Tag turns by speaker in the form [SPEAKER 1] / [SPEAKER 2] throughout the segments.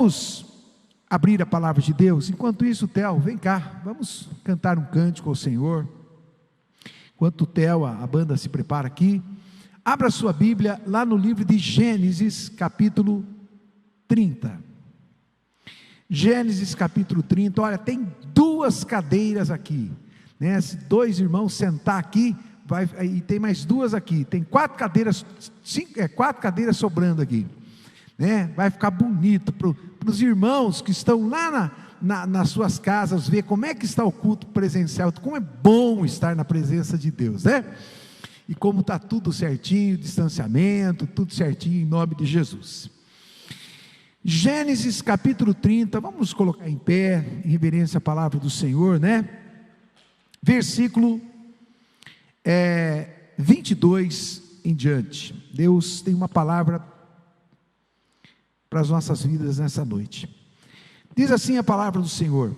[SPEAKER 1] Vamos abrir a palavra de Deus. Enquanto isso, Theo, vem cá, vamos cantar um cântico ao Senhor. Enquanto o Theo, a banda se prepara aqui, abra sua Bíblia lá no livro de Gênesis, capítulo 30. Gênesis, capítulo 30, olha, tem duas cadeiras aqui, né? Se dois irmãos sentar aqui, e tem mais duas aqui, tem quatro cadeiras sobrando aqui, né? Vai ficar bonito para os irmãos que estão lá nas suas casas, ver como é que está o culto presencial, como é bom estar na presença de Deus, né? E como está tudo certinho, distanciamento, tudo certinho, em nome de Jesus. Gênesis capítulo 30, vamos nos colocar em pé, em reverência à palavra do Senhor, né? Versículo 22 em diante. Deus tem uma palavra para as nossas vidas nessa noite. Diz assim a palavra do Senhor: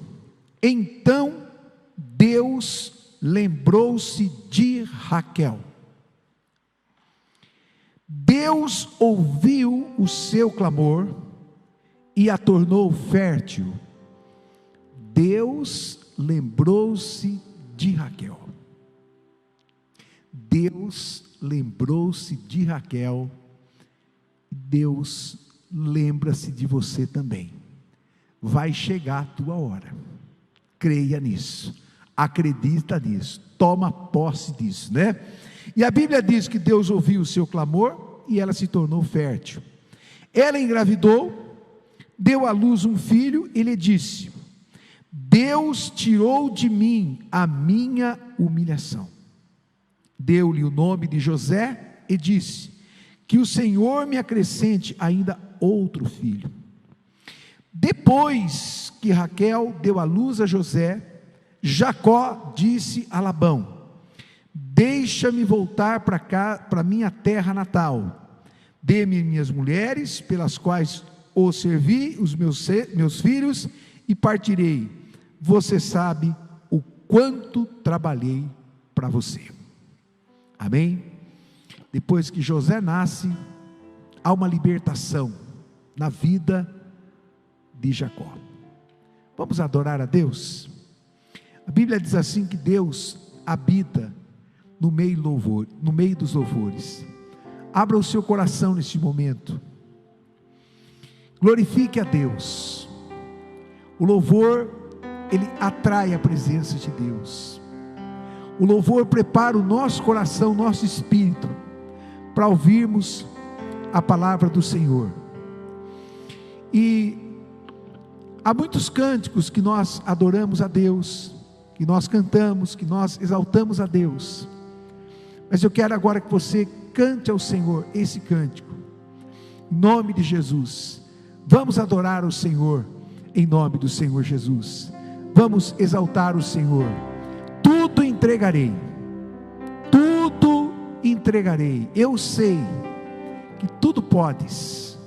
[SPEAKER 1] então Deus lembrou-se de Raquel. Deus ouviu o seu clamor e a tornou fértil. Deus lembrou-se de Raquel. Deus lembrou-se de Raquel. Deus lembra-se de você também. Vai chegar a tua hora. Creia nisso. Acredita nisso. Toma posse disso, né? E a Bíblia diz que Deus ouviu o seu clamor e ela se tornou fértil. Ela engravidou, deu à luz um filho e lhe disse: Deus tirou de mim a minha humilhação. Deu-lhe o nome de José e disse: que o Senhor me acrescente ainda outro filho. Depois que Raquel deu à luz a José, Jacó disse a Labão: deixa-me voltar para cá, para minha terra natal. Dê-me minhas mulheres, pelas quais o servi, os meus filhos, e partirei. Você sabe o quanto trabalhei para você. Amém? Depois que José nasce, há uma libertação na vida de Jacó. Vamos adorar a Deus? A Bíblia diz assim que Deus habita no meio dos louvores. Abra o seu coração neste momento. Glorifique a Deus. O louvor, ele atrai a presença de Deus. O louvor prepara o nosso coração, nosso espírito, para ouvirmos a palavra do Senhor. E há muitos cânticos que nós adoramos a Deus, que nós cantamos, que nós exaltamos a Deus. Mas eu quero agora que você cante ao Senhor esse cântico, em nome de Jesus. Vamos adorar o Senhor, em nome do Senhor Jesus. Vamos exaltar o Senhor. Tudo entregarei, tudo entregarei. Eu sei que tudo podes.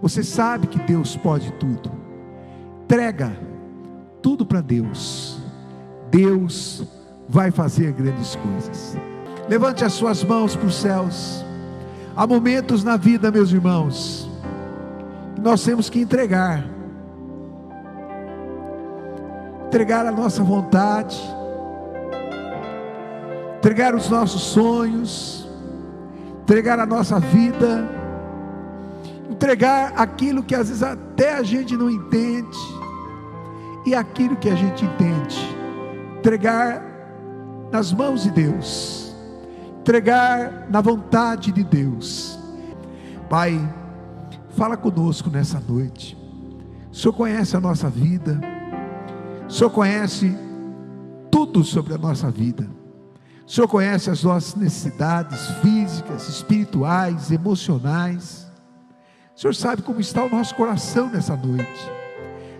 [SPEAKER 1] Você sabe que Deus pode tudo. Entrega tudo para Deus. Deus vai fazer grandes coisas. Levante as suas mãos para os céus. Há momentos na vida, meus irmãos, que nós temos que entregar a nossa vontade, entregar os nossos sonhos, entregar a nossa vida, entregar aquilo que às vezes até a gente não entende, e aquilo que a gente entende, entregar nas mãos de Deus, entregar na vontade de Deus. Pai, fala conosco nessa noite. O Senhor conhece a nossa vida, o Senhor conhece tudo sobre a nossa vida. O Senhor conhece as nossas necessidades físicas, espirituais, emocionais. O Senhor sabe como está o nosso coração nessa noite.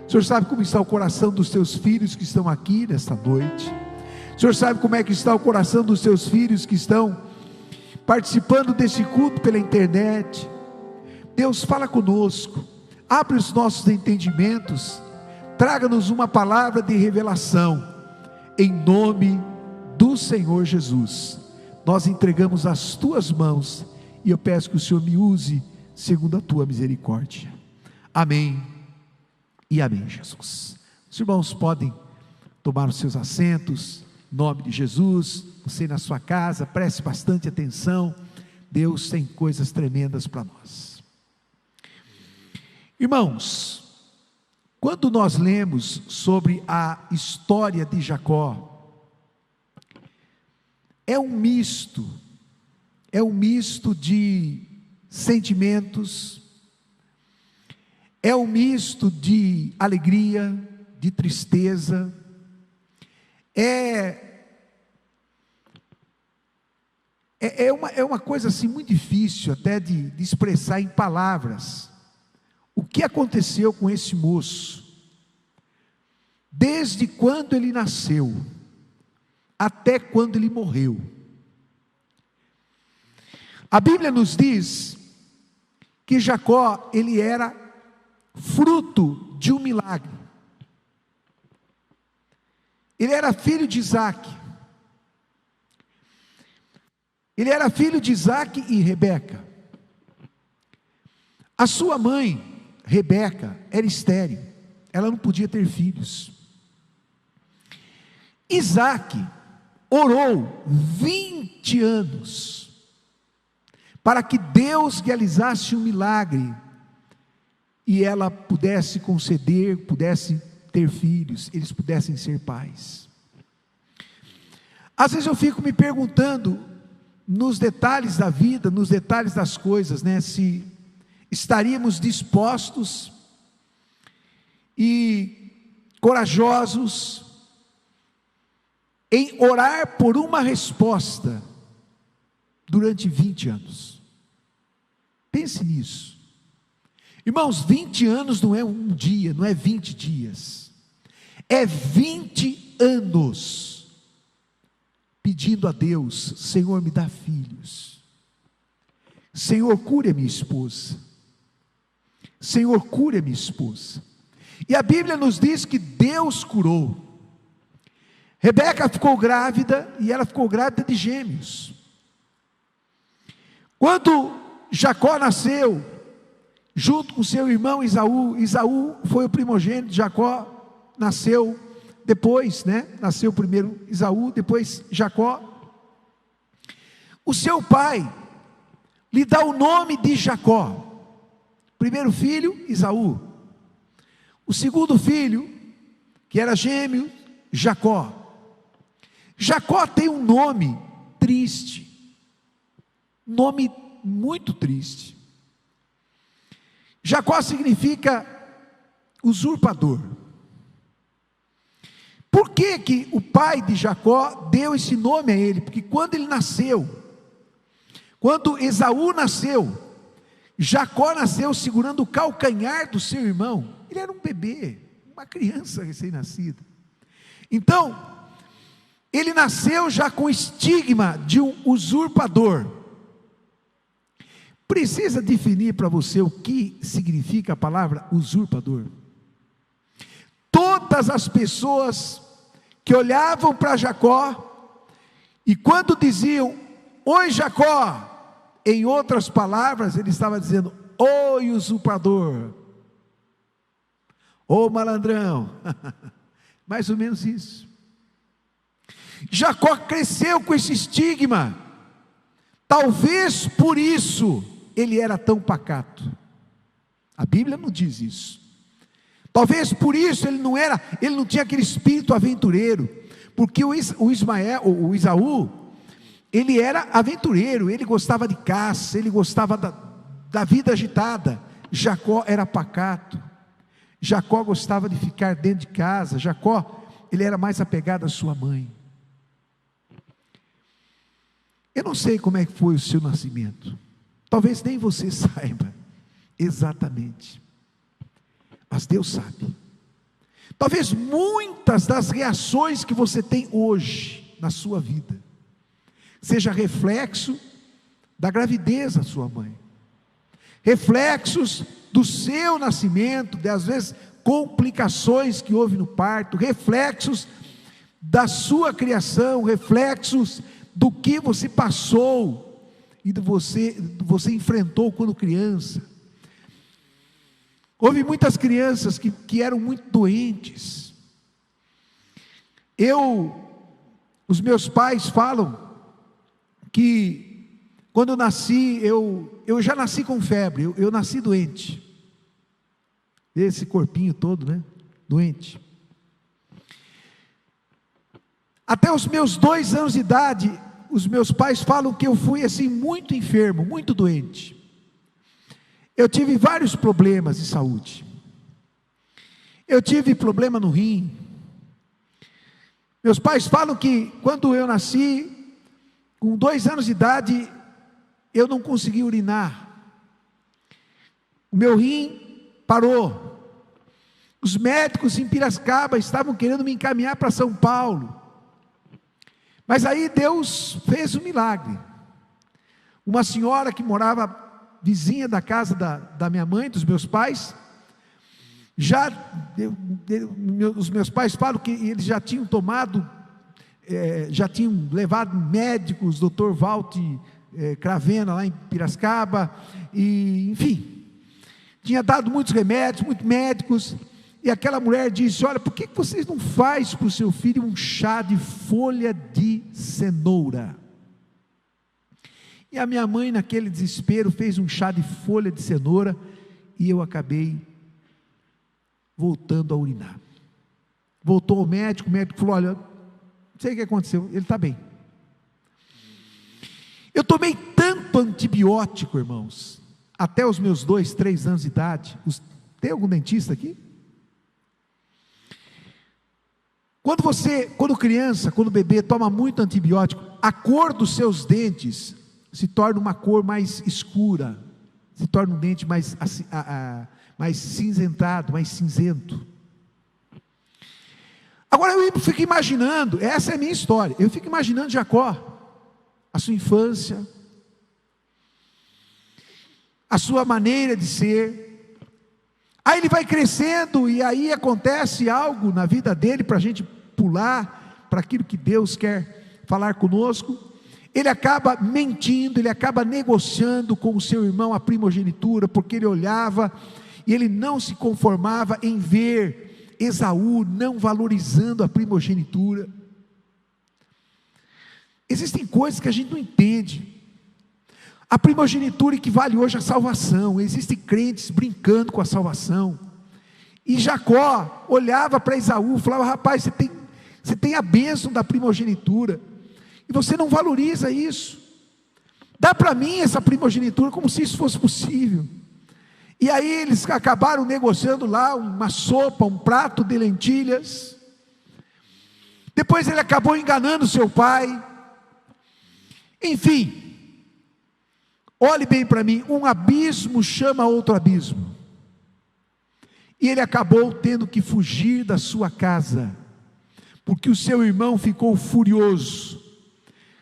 [SPEAKER 1] O Senhor sabe como está o coração dos teus filhos que estão aqui nesta noite. O Senhor sabe como é que está o coração dos teus filhos que estão participando desse culto pela internet. Deus, fala conosco, abre os nossos entendimentos, traga-nos uma palavra de revelação, em nome do Senhor Jesus. Nós entregamos as tuas mãos, e eu peço que o Senhor me use segundo a tua misericórdia. Amém e amém, Jesus. Os irmãos podem tomar os seus assentos, em nome de Jesus. Você na sua casa, preste bastante atenção. Deus tem coisas tremendas para nós. Irmãos, quando nós lemos sobre a história de Jacó, é um misto de sentimentos, é um misto de alegria, de tristeza, é uma coisa assim muito difícil até de expressar em palavras o que aconteceu com esse moço, desde quando ele nasceu, até quando ele morreu. A Bíblia nos diz que Jacó, ele era fruto de um milagre. Ele era filho de Isaac. Ele era filho de Isaac e Rebeca. A sua mãe, Rebeca, era estéril. Ela não podia ter filhos. Isaac orou 20 anos para que Deus realizasse um milagre e ela pudesse conceder, pudesse ter filhos, eles pudessem ser pais. Às vezes eu fico me perguntando, nos detalhes da vida, nos detalhes das coisas, se estaríamos dispostos e corajosos em orar por uma resposta durante 20 anos. Pense nisso. Irmãos, 20 anos não é um dia, não é 20 dias, é 20 anos, pedindo a Deus: Senhor, me dá filhos, Senhor, cure a minha esposa, Senhor, cure a minha esposa. E a Bíblia nos diz que Deus curou. Rebeca ficou grávida, e ela ficou grávida de gêmeos. Quando Jacó nasceu, junto com seu irmão Esaú foi o primogênito. Jacó nasceu depois, nasceu primeiro Esaú, depois Jacó. O seu pai lhe dá o nome de Jacó. Primeiro filho, Esaú. O segundo filho, que era gêmeo, Jacó. Jacó tem um nome triste, nome muito triste. Jacó significa usurpador. Por que o pai de Jacó deu esse nome a ele? Porque quando ele nasceu, quando Esaú nasceu, Jacó nasceu segurando o calcanhar do seu irmão. Ele era um bebê, uma criança recém-nascida. Então, ele nasceu já com estigma de um usurpador. Precisa definir para você o que significa a palavra usurpador. Todas as pessoas que olhavam para Jacó, e quando diziam: oi Jacó, em outras palavras ele estava dizendo: oi usurpador, ô malandrão. Mais ou menos isso. Jacó cresceu com esse estigma. Talvez por isso ele era tão pacato. A Bíblia não diz isso. Talvez por isso ele não tinha aquele espírito aventureiro, porque o Esaú, ele era aventureiro, ele gostava de caça, ele gostava da vida agitada. Jacó era pacato. Jacó gostava de ficar dentro de casa. Jacó, ele era mais apegado à sua mãe. Eu não sei como é que foi o seu nascimento, talvez nem você saiba exatamente, mas Deus sabe. Talvez muitas das reações que você tem hoje na sua vida seja reflexo da gravidez da sua mãe, reflexos do seu nascimento, às vezes complicações que houve no parto, reflexos da sua criação, reflexos do que você passou e do você enfrentou quando criança. Houve muitas crianças que eram muito doentes. Os meus pais falam que quando eu nasci, eu já nasci com febre, eu nasci doente. Esse corpinho todo, né? Doente. Até os meus 2 anos de idade, os meus pais falam que eu fui assim muito enfermo, muito doente. Eu tive vários problemas de saúde. Eu tive problema no rim. Meus pais falam que quando eu nasci, com 2 anos de idade, eu não consegui urinar. O meu rim parou. Os médicos em Piracicaba estavam querendo me encaminhar para São Paulo. Mas aí Deus fez um milagre. Uma senhora que morava vizinha da casa da minha mãe, dos meus pais, os meus pais falam que eles já tinham tomado, já tinham levado médicos, doutor Walter Cravena lá em Piracicaba, e enfim, tinha dado muitos remédios, muitos médicos, e aquela mulher disse: olha, por que vocês não fazem para o seu filho um chá de folha de cenoura? E a minha mãe, naquele desespero, fez um chá de folha de cenoura, e eu acabei voltando a urinar. Voltou ao médico, o médico falou: olha, não sei o que aconteceu, ele está bem. Eu tomei tanto antibiótico, irmãos, até os meus 2, 3 anos de idade. Tem algum dentista aqui? Quando criança, quando bebê toma muito antibiótico, a cor dos seus dentes se torna uma cor mais escura, se torna um dente mais cinzentado, mais cinzento. Agora eu fico imaginando, essa é a minha história, eu fico imaginando Jacó, a sua infância, a sua maneira de ser. Aí ele vai crescendo, e aí acontece algo na vida dele, para a gente pular para aquilo que Deus quer falar conosco. Ele acaba mentindo, ele acaba negociando com o seu irmão a primogenitura, porque ele olhava e ele não se conformava em ver Esaú não valorizando a primogenitura. Existem coisas que a gente não entende. A primogenitura equivale hoje à salvação. Existem crentes brincando com a salvação. E Jacó olhava para Esaú e falava: rapaz, você tem a bênção da primogenitura, e você não valoriza isso. Dá para mim essa primogenitura, como se isso fosse possível. E aí eles acabaram negociando lá uma sopa, um prato de lentilhas. Depois ele acabou enganando seu pai. Enfim, olhe bem para mim, um abismo chama outro abismo. E ele acabou tendo que fugir da sua casa, porque o seu irmão ficou furioso.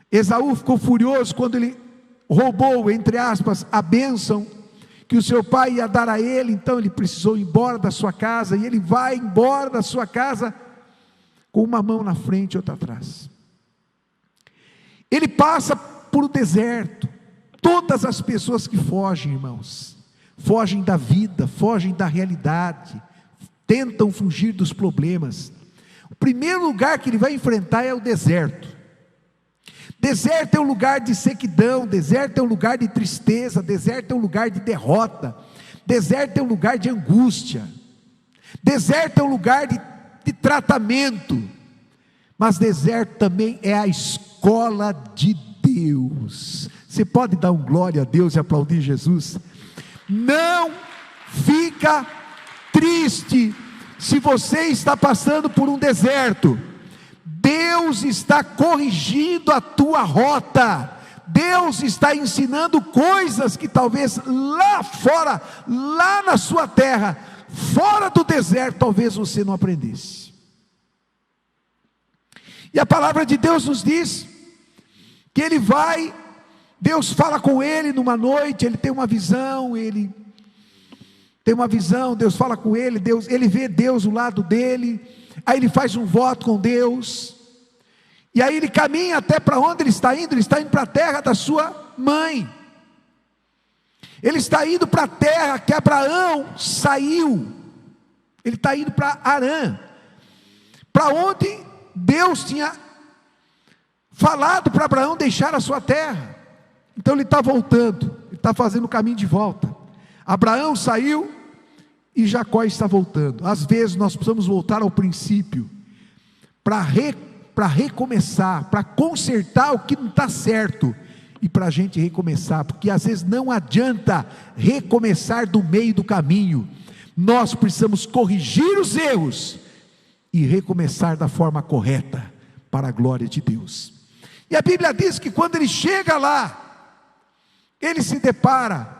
[SPEAKER 1] Esaú ficou furioso quando ele roubou, entre aspas, a bênção que o seu pai ia dar a ele. Então ele precisou ir embora da sua casa, e ele vai embora da sua casa com uma mão na frente e outra atrás. Ele passa por um deserto. Todas as pessoas que fogem, irmãos, fogem da vida, fogem da realidade, tentam fugir dos problemas. O primeiro lugar que ele vai enfrentar é o deserto. Deserto é um lugar de sequidão, deserto é um lugar de tristeza, deserto é um lugar de derrota, deserto é um lugar de angústia, deserto é um lugar de tratamento, mas deserto também é a escola de Deus. Você pode dar um glória a Deus e aplaudir Jesus? Não fica triste se você está passando por um deserto. Deus está corrigindo a tua rota. Deus está ensinando coisas que talvez lá fora, lá na sua terra, fora do deserto, talvez você não aprendesse. E a palavra de Deus nos diz que ele vai, Deus fala com ele numa noite, ele tem uma visão, Deus fala com ele, ele vê Deus do lado dele, aí ele faz um voto com Deus, e aí ele caminha até para onde ele está indo para a terra da sua mãe. Ele está indo para a terra que Abraão saiu. Ele está indo para Harã, para onde Deus tinha falado para Abraão deixar a sua terra. Então ele está voltando, ele está fazendo o caminho de volta. Abraão saiu e Jacó está voltando. Às vezes nós precisamos voltar ao princípio, para recomeçar, para consertar o que não está certo, e para a gente recomeçar, porque às vezes não adianta recomeçar do meio do caminho. Nós precisamos corrigir os erros e recomeçar da forma correta, para a glória de Deus. E a Bíblia diz que quando ele chega lá, ele se depara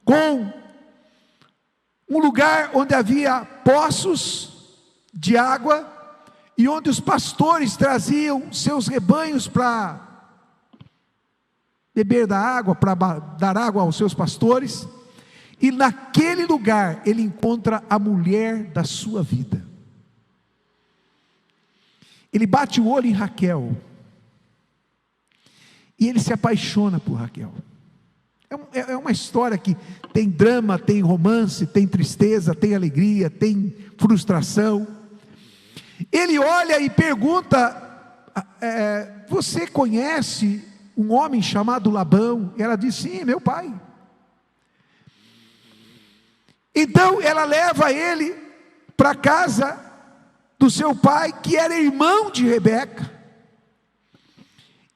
[SPEAKER 1] com um lugar onde havia poços de água, e onde os pastores traziam seus rebanhos para beber da água, para dar água aos seus pastores. E naquele lugar ele encontra a mulher da sua vida. Ele bate o olho em Raquel, e ele se apaixona por Raquel. É uma história que tem drama, tem romance, tem tristeza, tem alegria, tem frustração. Ele olha e pergunta: você conhece um homem chamado Labão? Ela diz: sim, meu pai. Então ela leva ele para a casa do seu pai, que era irmão de Rebeca.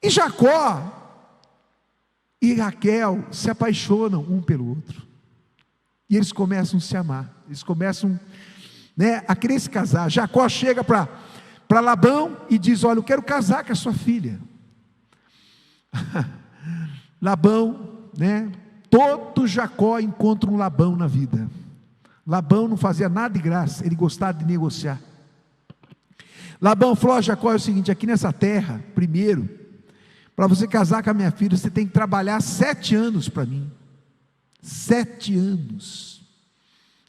[SPEAKER 1] E Jacó e Raquel se apaixonam um pelo outro, e eles começam a se amar, eles começam a querer se casar. Jacó chega para Labão e diz: olha, eu quero casar com a sua filha. Labão, todo Jacó encontra um Labão na vida. Labão não fazia nada de graça, ele gostava de negociar. Labão falou a Jacó: é o seguinte, aqui nessa terra, primeiro, para você casar com a minha filha, você tem que trabalhar 7 anos para mim. 7 anos.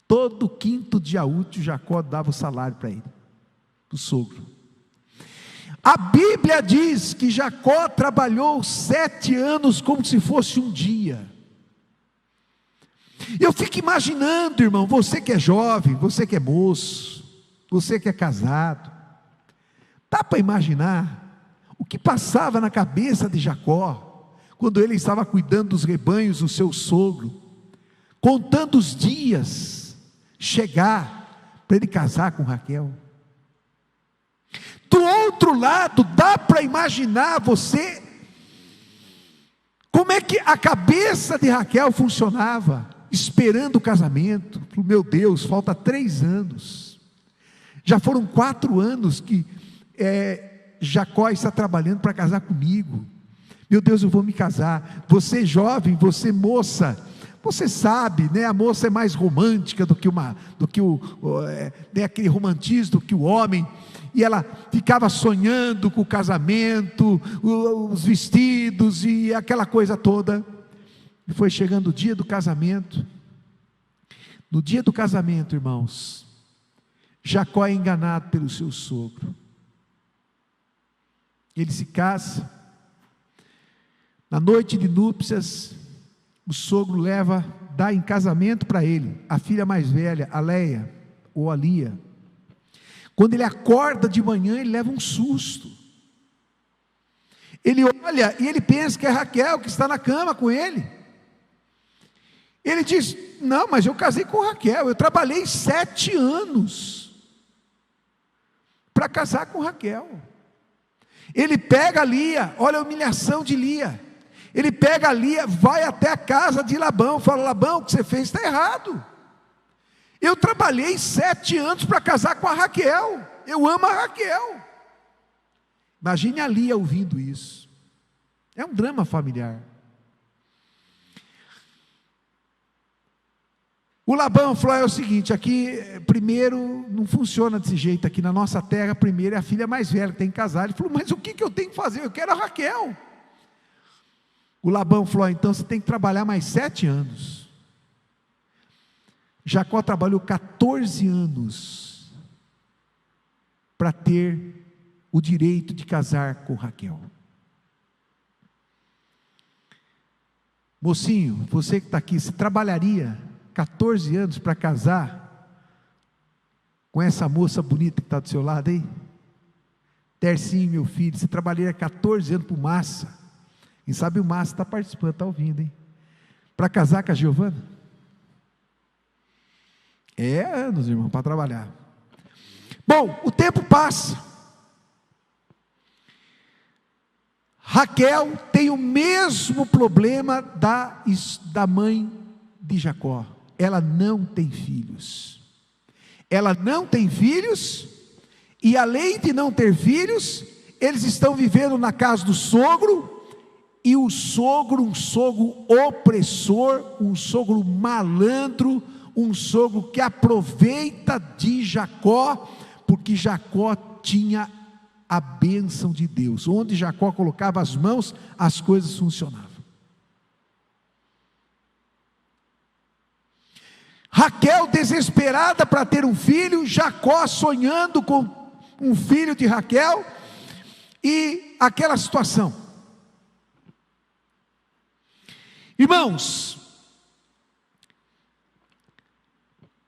[SPEAKER 1] Todo quinto dia útil, Jacó dava o salário para ele, para o sogro. A Bíblia diz que Jacó trabalhou 7 anos como se fosse um dia. Eu fico imaginando, irmão, você que é jovem, você que é moço, você que é casado, dá para imaginar o que passava na cabeça de Jacó, quando ele estava cuidando dos rebanhos do seu sogro, contando os dias, chegar para ele casar com Raquel. Do outro lado, dá para imaginar você, como é que a cabeça de Raquel funcionava, esperando o casamento. Meu Deus, falta 3 anos, já foram 4 anos que Jacó está trabalhando para casar comigo. Meu Deus, eu vou me casar. Você jovem, você moça, você sabe, a moça é mais romântica do que aquele romantismo do que o homem. E ela ficava sonhando com o casamento, os vestidos e aquela coisa toda. E foi chegando o dia do casamento. No dia do casamento, irmãos, Jacó é enganado pelo seu sogro. Ele se casa. Na noite de núpcias, o sogro dá em casamento para ele a filha mais velha, a Leia, ou a Lia. Quando ele acorda de manhã, ele leva um susto. Ele olha e ele pensa que é Raquel que está na cama com ele. Ele diz: não, mas eu casei com Raquel, eu trabalhei 7 anos para casar com Raquel. Ele pega a Lia, olha a humilhação de Lia. Ele pega a Lia, vai até a casa de Labão, fala: Labão, o que você fez está errado. Eu trabalhei 7 anos para casar com a Raquel, eu amo a Raquel. Imagine a Lia ouvindo isso. É um drama familiar. O Labão falou: é o seguinte, aqui primeiro não funciona desse jeito, aqui na nossa terra primeiro é a filha mais velha que tem que casar. Ele falou: mas o que eu tenho que fazer? Eu quero a Raquel. O Labão falou: então você tem que trabalhar mais 7 anos. Jacó trabalhou 14 anos para ter o direito de casar com Raquel. Mocinho, você que está aqui, você trabalharia 14 anos para casar com essa moça bonita que está do seu lado aí? Tercinho, meu filho, você trabalharia 14 anos para o Massa. Quem sabe o Massa está participando, está ouvindo, hein? Para casar com a Giovana? É anos, irmão, para trabalhar. Bom, o tempo passa. Raquel tem o mesmo problema da mãe de Jacó. Ela não tem filhos. Ela não tem filhos, e além de não ter filhos, eles estão vivendo na casa do sogro, e o sogro, um sogro opressor, um sogro malandro, um sogro que aproveita de Jacó, porque Jacó tinha a bênção de Deus. Onde Jacó colocava as mãos, as coisas funcionavam. Raquel desesperada para ter um filho, Jacó sonhando com um filho de Raquel, e aquela situação. Irmãos,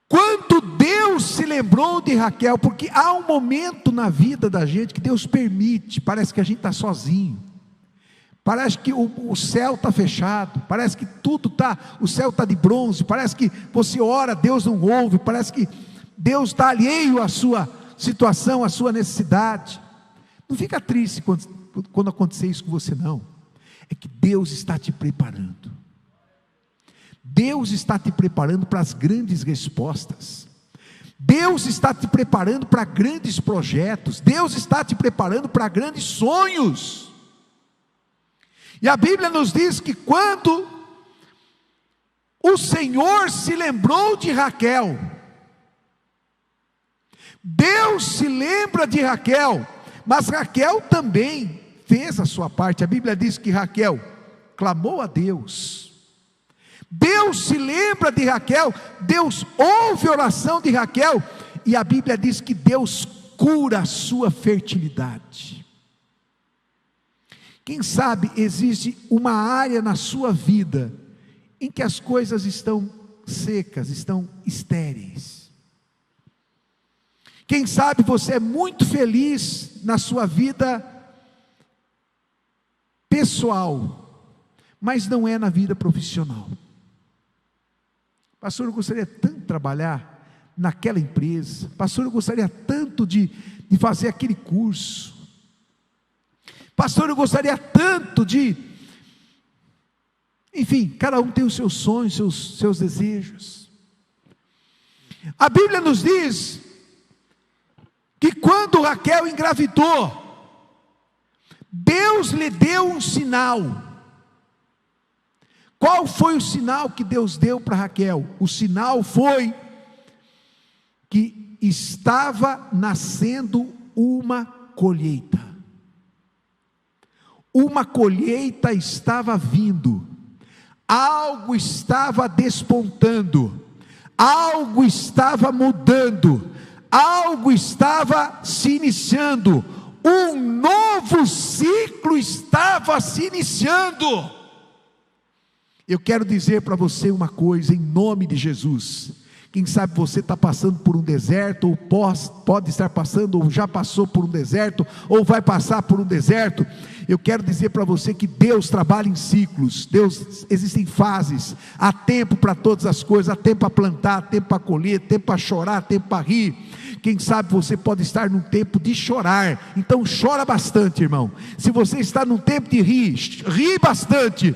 [SPEAKER 1] quando Deus se lembrou de Raquel, porque há um momento na vida da gente que Deus permite, parece que a gente está sozinho, parece que o céu está fechado, parece que tudo está, o céu está de bronze, parece que você ora, Deus não ouve, parece que Deus está alheio à sua situação, à sua necessidade. Não fica triste quando acontecer isso com você, não. É que Deus está te preparando. Deus está te preparando para as grandes respostas. Deus está te preparando para grandes projetos. Deus está te preparando para grandes sonhos. E a Bíblia nos diz que quando o Senhor se lembrou de Raquel, Deus se lembra de Raquel, mas Raquel também fez a sua parte. A Bíblia diz que Raquel clamou a Deus. Deus se lembra de Raquel, Deus ouve a oração de Raquel, e a Bíblia diz que Deus cura a sua fertilidade. Quem sabe existe uma área na sua vida em que as coisas estão secas, estão estéreis. Quem sabe você é muito feliz na sua vida pessoal, mas não é na vida profissional. Pastor, eu gostaria tanto de trabalhar naquela empresa. Pastor, eu gostaria tanto de fazer aquele curso. Pastor, eu gostaria tanto de... Enfim, cada um tem os seus sonhos, seus desejos. A Bíblia nos diz que quando Raquel engravidou, Deus lhe deu um sinal. Qual foi o sinal que Deus deu para Raquel? O sinal foi que estava nascendo uma colheita. Uma colheita estava vindo. Algo estava despontando. Algo estava mudando. Algo estava se iniciando. Um novo ciclo estava se iniciando. Eu quero dizer para você uma coisa, em nome de Jesus. Quem sabe você está passando por um deserto, ou pode estar passando, ou já passou por um deserto, ou vai passar por um deserto. Eu quero dizer para você que Deus trabalha em ciclos. Existem fases. Há tempo para todas as coisas. Há tempo para plantar, tempo para colher, tempo para chorar, tempo para rir. Quem sabe você pode estar num tempo de chorar. Então chora bastante, irmão. Se você está num tempo de rir, ri bastante.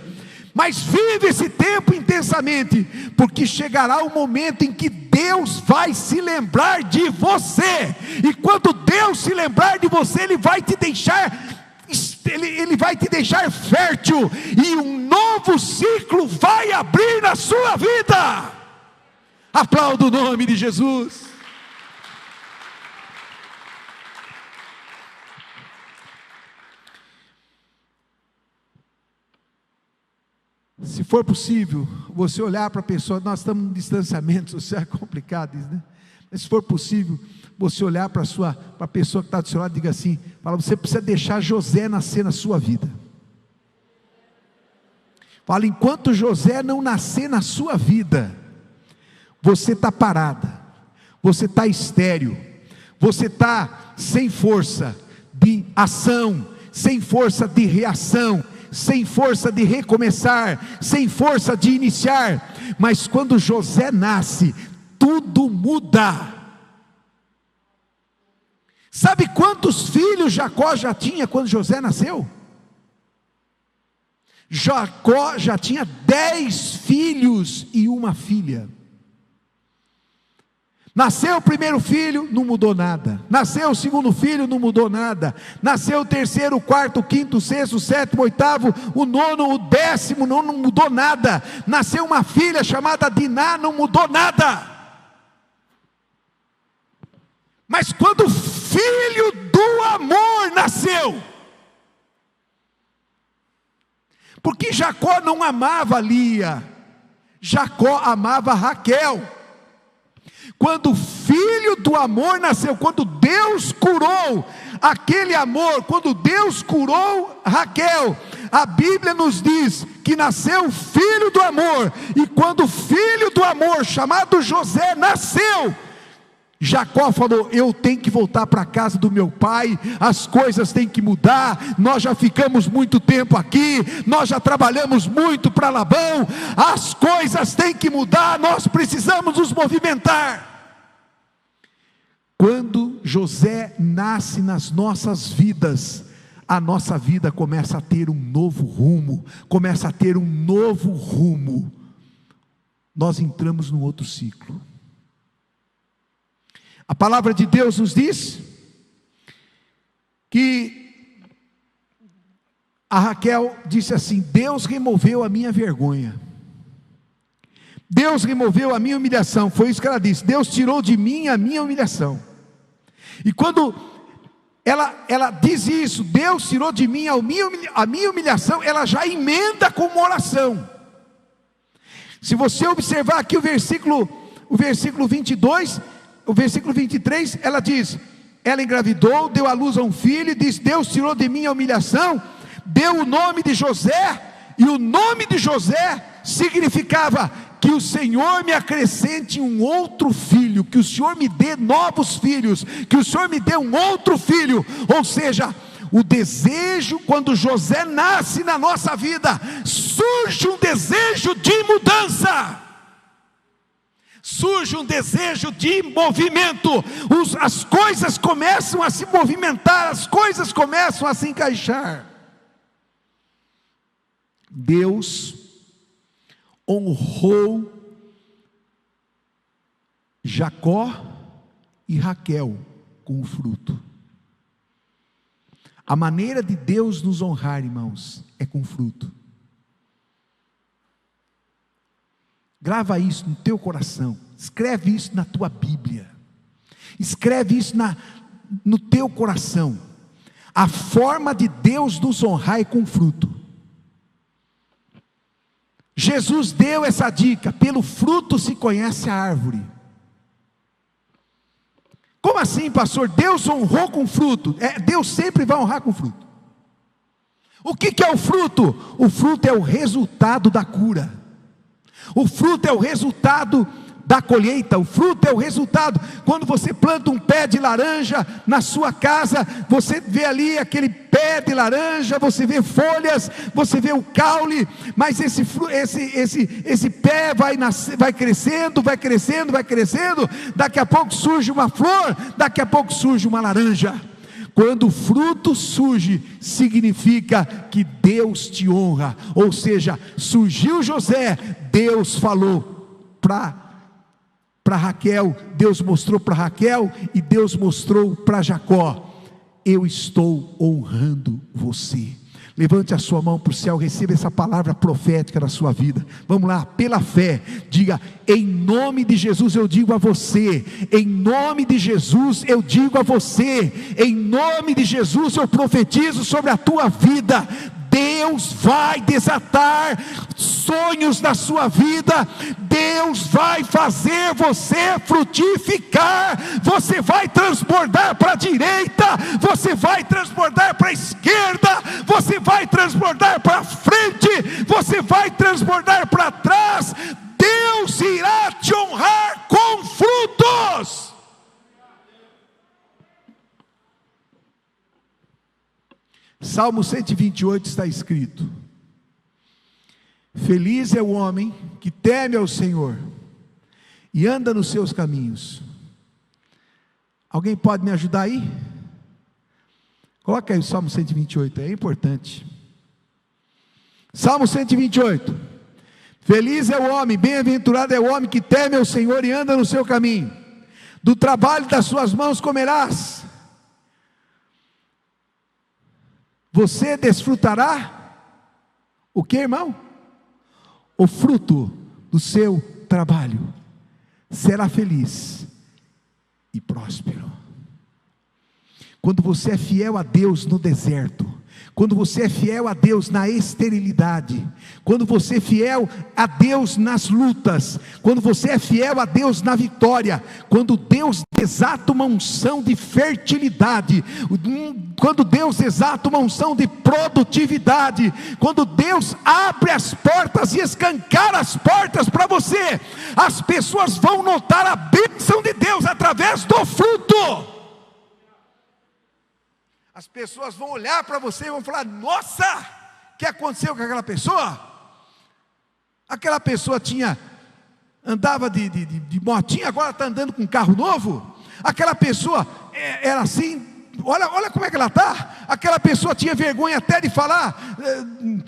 [SPEAKER 1] Mas vive esse tempo intensamente, porque chegará o momento em que Deus vai se lembrar de você, e quando Deus se lembrar de você, Ele vai te deixar fértil, e um novo ciclo vai abrir na sua vida. Aplauda o nome de Jesus. Se for possível, você olhar para a pessoa, nós estamos em distanciamento social, é complicado isso, né? Mas se for possível, você olhar para a pessoa que está do seu lado e diga assim, fala, você precisa deixar José nascer na sua vida. Fala, enquanto José não nascer na sua vida, você está parada, você está estéril, você está sem força de ação, sem força de reação, sem força de recomeçar, sem força de iniciar. Mas quando José nasce, tudo muda. Sabe quantos filhos Jacó já tinha quando José nasceu? Jacó já tinha 10 filhos e uma filha. Nasceu o primeiro filho, não mudou nada. Nasceu o segundo filho, não mudou nada. Nasceu o terceiro, o quarto, o quinto, o sexto, o sétimo, o oitavo, o nono, o décimo, não mudou nada. Nasceu uma filha chamada Diná, não mudou nada. Mas quando o filho do amor nasceu, porque Jacó não amava Lia, Jacó amava Raquel. Quando o filho do amor nasceu, quando Deus curou aquele amor, quando Deus curou Raquel, a Bíblia nos diz que nasceu o filho do amor. E quando o filho do amor, chamado José, nasceu, Jacó falou: eu tenho que voltar para a casa do meu pai, as coisas têm que mudar, nós já ficamos muito tempo aqui, nós já trabalhamos muito para Labão, as coisas têm que mudar, nós precisamos nos movimentar. Quando José nasce nas nossas vidas, a nossa vida começa a ter um novo rumo, nós entramos num outro ciclo. A palavra de Deus nos diz que a Raquel disse assim: Deus removeu a minha vergonha, Deus removeu a minha humilhação. Foi isso que ela disse: Deus tirou de mim a minha humilhação. E quando ela diz isso, Deus tirou de mim a minha humilhação, ela já emenda com uma oração. Se você observar aqui o versículo 22, o versículo 23, ela diz: ela engravidou, deu à luz a um filho, e diz: Deus tirou de mim a humilhação, deu o nome de José, e o nome de José significava: que o Senhor me acrescente um outro filho, que o Senhor me dê novos filhos, que o Senhor me dê um outro filho. Ou seja, o desejo, quando José nasce na nossa vida, surge um desejo de mudança, surge um desejo de movimento, as coisas começam a se movimentar, as coisas começam a se encaixar. Deus honrou Jacó e Raquel com o fruto. A maneira de Deus nos honrar, irmãos, é com fruto. Grava isso no teu coração, escreve isso na tua Bíblia, escreve isso no teu coração. A forma de Deus nos honrar é com fruto. Jesus deu essa dica: pelo fruto se conhece a árvore. Como assim, pastor? Deus honrou com fruto? Deus sempre vai honrar com fruto. O que é o fruto? O fruto é o resultado da cura, o fruto é o resultado da colheita, o fruto é o resultado. Quando você planta um pé de laranja na sua casa, você vê ali aquele pé de laranja, você vê folhas, você vê o caule, mas esse pé vai crescendo, daqui a pouco surge uma flor, daqui a pouco surge uma laranja. Quando o fruto surge, significa que Deus te honra. Ou seja, surgiu José, Deus falou para Raquel, Deus mostrou para Raquel, e Deus mostrou para Jacó: eu estou honrando você. Levante a sua mão para o céu, receba essa palavra profética na sua vida. Vamos lá, pela fé, diga: em nome de Jesus eu digo a você, em nome de Jesus eu digo a você, em nome de Jesus eu profetizo sobre a tua vida. Deus vai desatar sonhos na sua vida, Deus Deus vai fazer você frutificar. Você vai transbordar para a direita, você vai transbordar para a esquerda, você vai transbordar para frente, você vai transbordar para trás. Deus irá te honrar com frutos. Salmo 128 está escrito: feliz é o homem que teme ao Senhor e anda nos seus caminhos. Alguém pode me ajudar aí? Coloca aí o Salmo 128, é importante. Salmo 128: feliz é o homem, bem-aventurado é o homem que teme ao Senhor e anda no seu caminho. Do trabalho das suas mãos comerás. Você desfrutará o que, irmão? O fruto do seu trabalho. Será feliz e próspero. Quando você é fiel a Deus no deserto, quando você é fiel a Deus na esterilidade, quando você é fiel a Deus nas lutas, quando você é fiel a Deus na vitória, quando Deus desata uma unção de fertilidade, quando Deus desata uma unção de produtividade, quando Deus abre as portas e escancara as portas para você, as pessoas vão notar a bênção de Deus através do fruto. As pessoas vão olhar para você e vão falar: nossa, o que aconteceu com aquela pessoa? Aquela pessoa andava de motinha, agora está andando com um carro novo. Aquela pessoa era assim, olha como é que ela está. Aquela pessoa tinha vergonha até de falar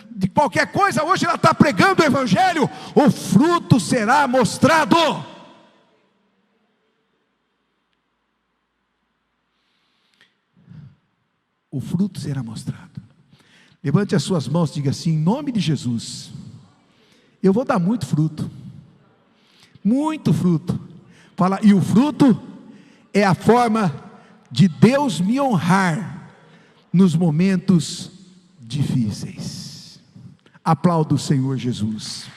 [SPEAKER 1] de qualquer coisa, hoje ela está pregando o Evangelho. O fruto será mostrado. O fruto será mostrado. Levante as suas mãos e diga assim: em nome de Jesus, eu vou dar muito fruto. Muito fruto. Fala, e o fruto é a forma de Deus me honrar nos momentos difíceis. Aplauda o Senhor Jesus.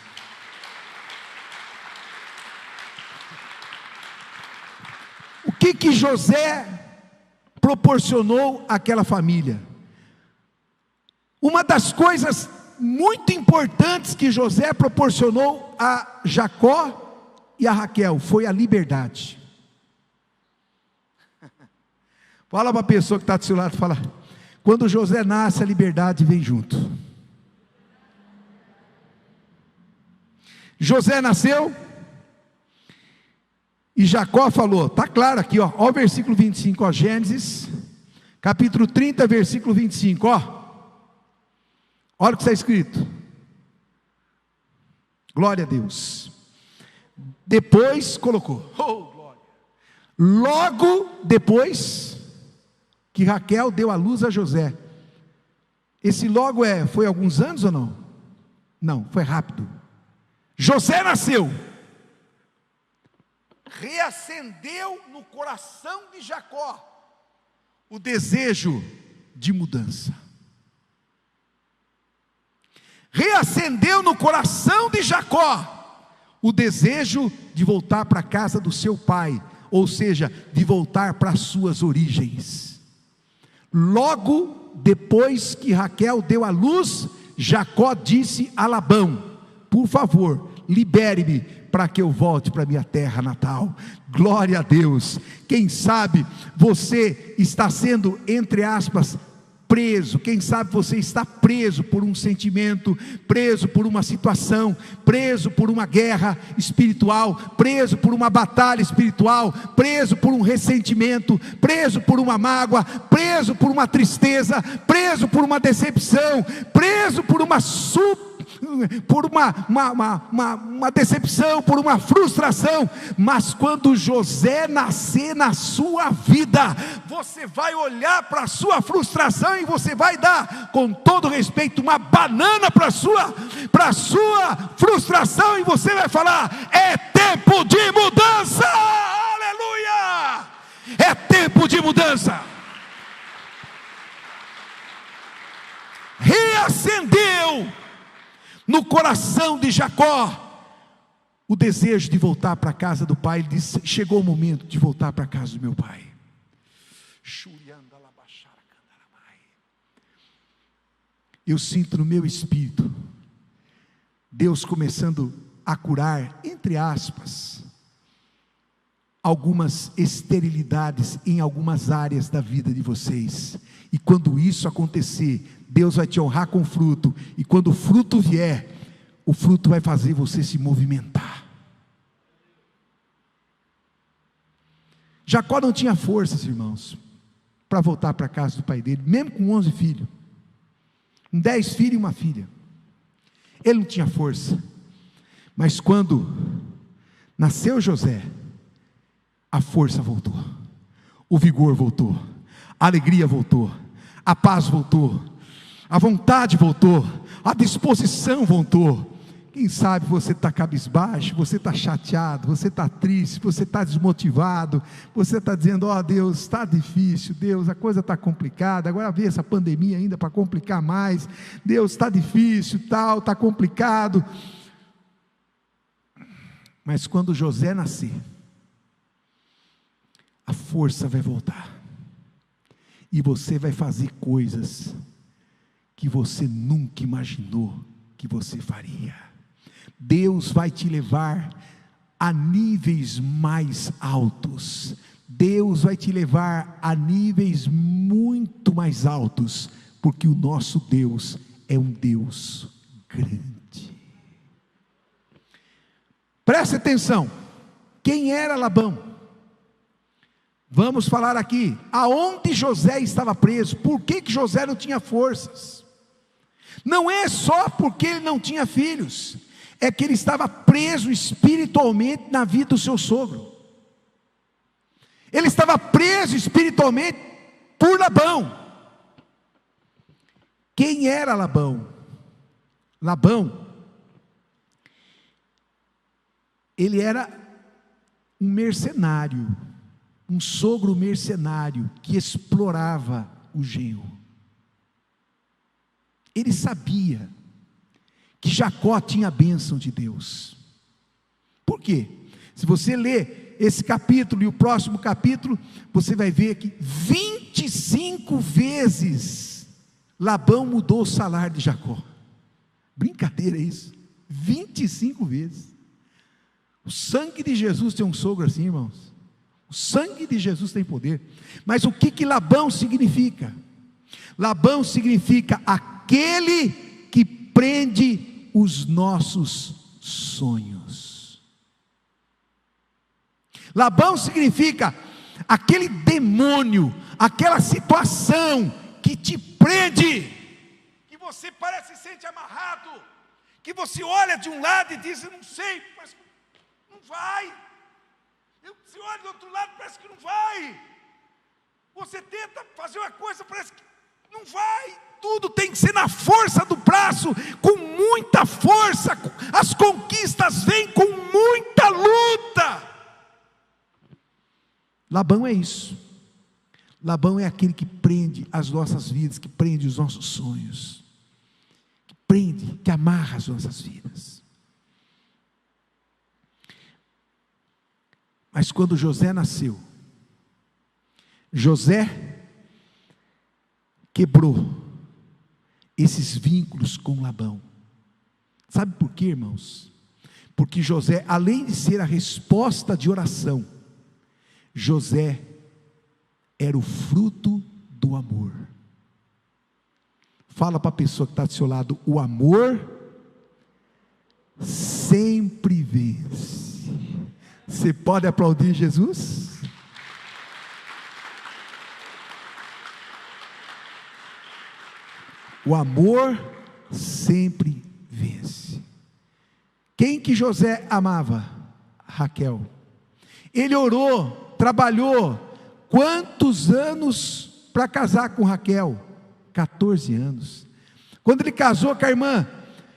[SPEAKER 1] O que José proporcionou àquela família? Uma das coisas muito importantes que José proporcionou a Jacó e a Raquel foi a liberdade. Fala para a pessoa que está do seu lado, fala: quando José nasce, a liberdade vem junto. José nasceu e Jacó falou, está claro aqui, ó o versículo 25, ó, Gênesis, capítulo 30, versículo 25, olha o que está escrito. Glória a Deus. Depois colocou, glória. Logo depois que Raquel deu à luz a José. Esse logo foi alguns anos ou não? Não, foi rápido. José nasceu. Reacendeu no coração de Jacó o desejo de mudança. Reacendeu no coração de Jacó o desejo de voltar para a casa do seu pai, ou seja, de voltar para as suas origens. Logo depois que Raquel deu à luz, Jacó disse a Labão: por favor, libere-me para que eu volte para minha terra natal. Glória a Deus. Quem sabe você está sendo, entre aspas, preso. Quem sabe você está preso por um sentimento, preso por uma situação, preso por uma guerra espiritual, preso por uma batalha espiritual, preso por um ressentimento, preso por uma mágoa, preso por uma tristeza, preso por uma decepção, preso por uma decepção, por uma frustração. Mas quando José nascer na sua vida, você vai olhar para a sua frustração e você vai dar, com todo respeito, uma banana para a sua frustração, e você vai falar: é tempo de mudança. Aleluia! É tempo de mudança. Reacendeu no coração de Jacó o desejo de voltar para a casa do pai. Ele disse: chegou o momento de voltar para a casa do meu pai. Eu sinto no meu espírito Deus começando a curar, entre aspas, algumas esterilidades em algumas áreas da vida de vocês. E quando isso acontecer, Deus vai te honrar com fruto. E quando o fruto vier, o fruto vai fazer você se movimentar. Jacó não tinha forças, irmãos, para voltar para a casa do pai dele, mesmo com 11 filhos, com 10 filhos e uma filha. Ele não tinha força. Mas quando nasceu José, a força voltou, o vigor voltou, a alegria voltou, a paz voltou, a vontade voltou, a disposição voltou. Quem sabe você está cabisbaixo, você está chateado, você está triste, você está desmotivado, você está dizendo: ó Deus, está difícil, Deus, a coisa está complicada, agora vem essa pandemia ainda para complicar mais, Deus, está difícil, tal, está complicado. Mas quando José nascer, a força vai voltar, e você vai fazer coisas que você nunca imaginou que você faria. Deus vai te levar a níveis mais altos, Deus vai te levar a níveis muito mais altos, porque o nosso Deus é um Deus grande. Preste atenção, quem era Labão? Vamos falar aqui, aonde José estava preso, por que José não tinha forças? Não é só porque ele não tinha filhos, é que ele estava preso espiritualmente na vida do seu sogro. Ele estava preso espiritualmente por Labão. Quem era Labão? Labão, ele era um mercenário, um sogro mercenário que explorava o genro. Ele sabia que Jacó tinha a bênção de Deus. Por quê? Se você ler esse capítulo e o próximo capítulo, você vai ver que 25 vezes Labão mudou o salário de Jacó. Brincadeira isso, 25 vezes. O sangue de Jesus tem um sogro assim, irmãos. O sangue de Jesus tem poder. Mas o que Labão significa? Labão significa aquele que prende os nossos sonhos. Labão significa aquele demônio, aquela situação que te prende, que você parece se sente amarrado, que você olha de um lado e diz: eu não sei, mas não vai. Você olha do outro lado, parece que não vai. Você tenta fazer uma coisa, parece que não vai. Tudo tem que ser na força do braço, com muita força. As conquistas vêm com muita luta. Labão é isso. Labão é aquele que prende as nossas vidas, que prende os nossos sonhos, que prende, que amarra as nossas vidas. Mas quando José nasceu, José quebrou esses vínculos com Labão. Sabe por quê, irmãos? Porque José, além de ser a resposta de oração, José era o fruto do amor. Fala para a pessoa que está do seu lado: o amor sempre vence. Você pode aplaudir Jesus? O amor sempre vence. Quem que José amava? Raquel. Ele orou, trabalhou, quantos anos para casar com Raquel? 14 anos. Quando ele casou com a irmã,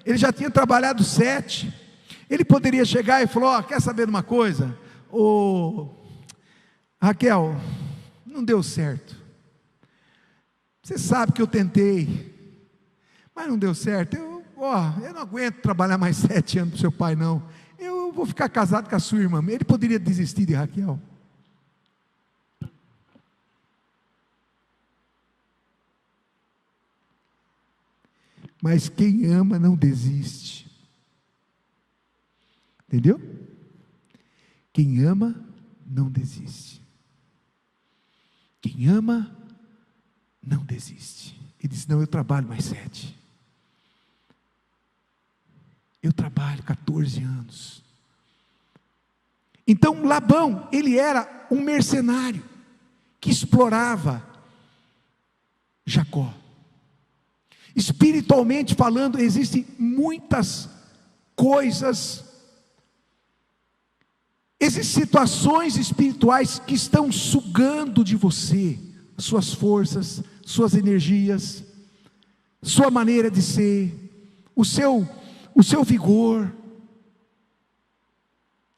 [SPEAKER 1] ele já tinha trabalhado 7. Ele poderia chegar e falar: ó, quer saber de uma coisa? Raquel, não deu certo. Você sabe que eu tentei, mas não deu certo. Eu não aguento trabalhar mais 7 anos para o seu pai, não. vou ficar casado com a sua irmã. Ele poderia desistir de Raquel. Mas quem ama não desiste. Entendeu? Quem ama não desiste. Quem ama não desiste. Ele disse: não, eu trabalho mais 7. Eu trabalho 14 anos. Então Labão, ele era um mercenário que explorava Jacó. Espiritualmente falando, existem muitas coisas, existem situações espirituais que estão sugando de você suas forças, suas energias, sua maneira de ser, o seu vigor.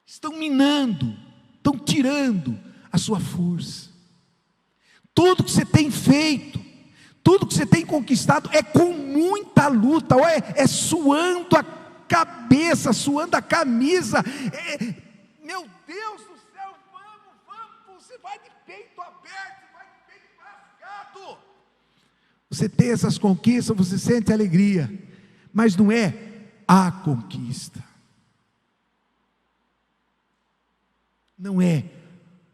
[SPEAKER 1] Estão minando, estão tirando a sua força. Tudo que você tem feito, tudo que você tem conquistado é com muita luta, ou é suando a cabeça, suando a camisa. Meu Deus do céu, vamos, você vai de peito aberto, vai de peito rasgado. Você tem essas conquistas, você sente alegria, mas não é a conquista. Não é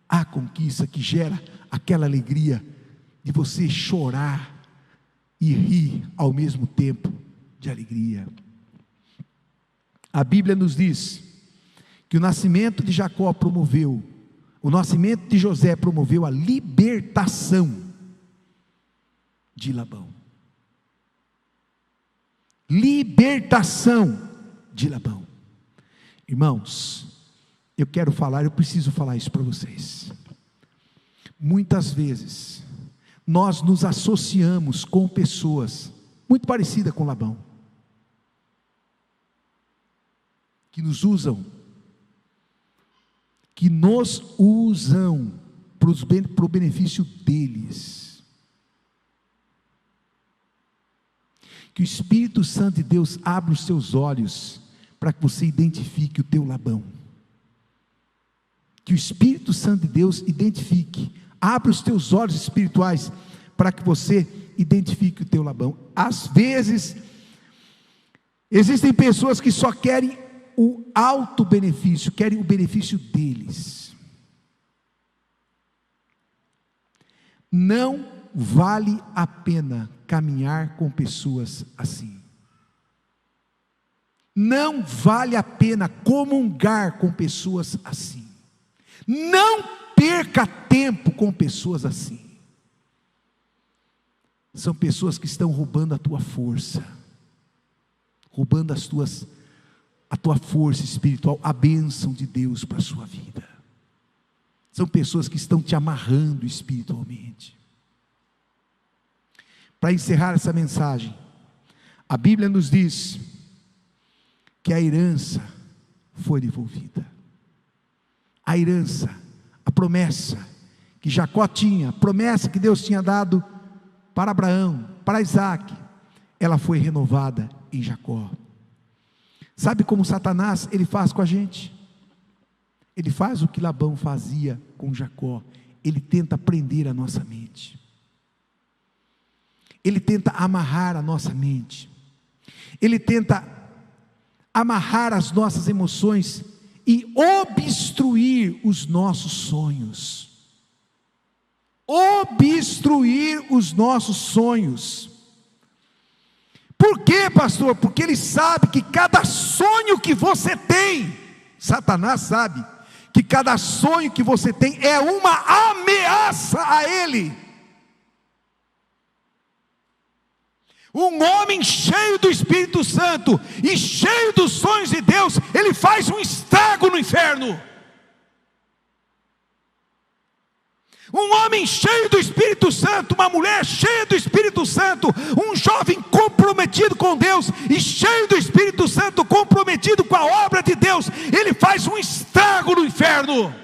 [SPEAKER 1] a conquista que gera aquela alegria de você chorar e rir ao mesmo tempo de alegria. A Bíblia nos diz que o nascimento de Jacó promoveu, o nascimento de José promoveu a libertação de Labão. Libertação de Labão. Irmãos, eu preciso falar isso para vocês. Muitas vezes nós nos associamos com pessoas muito parecidas com Labão, que nos usam, para o benefício deles. Que o Espírito Santo de Deus abra os seus olhos para que você identifique o teu Labão. Que o Espírito Santo de Deus identifique, abra os teus olhos espirituais para que você identifique o teu Labão. Às vezes existem pessoas que só querem o auto-benefício, querem o benefício deles. Não vale a pena caminhar com pessoas assim. Não vale a pena comungar com pessoas assim. Não perca tempo com pessoas assim. São pessoas que estão roubando a tua força, roubando a tua força espiritual, a bênção de Deus para a sua vida. São pessoas que estão te amarrando espiritualmente. Para encerrar essa mensagem, a Bíblia nos diz que a herança foi devolvida. A herança, a promessa que Jacó tinha, a promessa que Deus tinha dado para Abraão, para Isaac, ela foi renovada em Jacó. Sabe como Satanás, ele faz com a gente? Ele faz o que Labão fazia com Jacó. Ele tenta prender a nossa mente. Ele tenta amarrar a nossa mente. Ele tenta amarrar as nossas emoções e obstruir os nossos sonhos. Obstruir os nossos sonhos. Por quê, pastor? Porque ele sabe que cada sonho que você tem, Satanás sabe que cada sonho que você tem é uma ameaça a ele. Um homem cheio do Espírito Santo e cheio dos sonhos de Deus, ele faz um estrago no inferno. Um homem cheio do Espírito Santo, uma mulher cheia do Espírito Santo, um jovem comprometido com Deus e cheio do Espírito Santo, comprometido com a obra de Deus, ele faz um estrago no inferno.